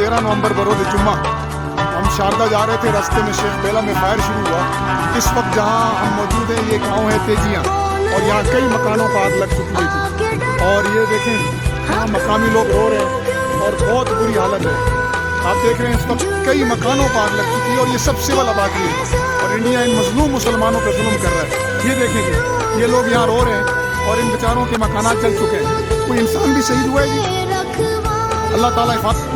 13 नवंबर बरोज़ जुम्मा हम शारदा जा रहे थे, रास्ते में शेख बेला में फायर शुरू हुआ। इस वक्त जहाँ हम मौजूद हैं ये गांव है तेजियाँ, और यहाँ कई मकानों पर आग लग चुकी थी। और ये देखें यहाँ मकामी लोग रो रहे हैं और बहुत बुरी हालत है। आप देख रहे हैं इस वक्त कई मकानों पर आग लग चुकी है, और ये सब सिविल आबादी है, और इंडिया इन मजलूम मुसलमानों पर जुल्म कर रहा है। ये देखेंगे ये लोग यहाँ रो रहे हैं और इन बेचारों के मकानात जल चुके हैं। कोई इंसान भी शहीद हुआ है जी। अल्लाह ताला हिफाज़त।